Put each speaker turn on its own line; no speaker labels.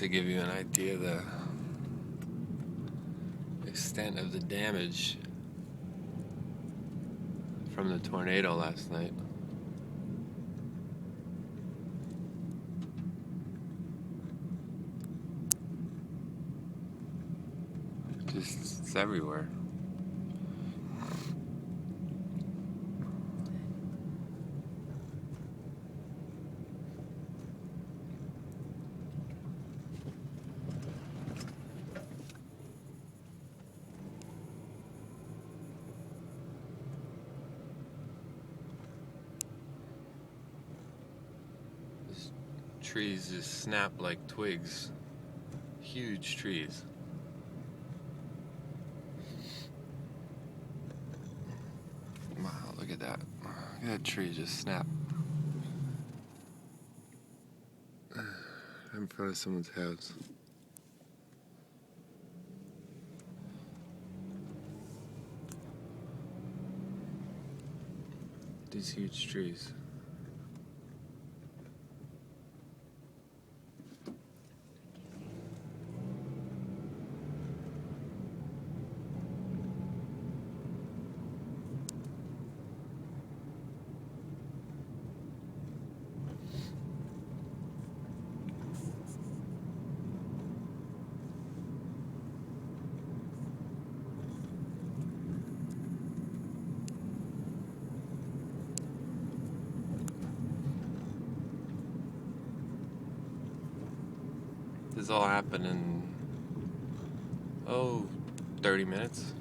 to give you an idea of the extent of the damage from the tornado last night. It's everywhere. Trees just snap like twigs. Huge trees. Wow, look at that. Look at that tree just snap. In front of someone's house. These huge trees. This all happened in 30 minutes.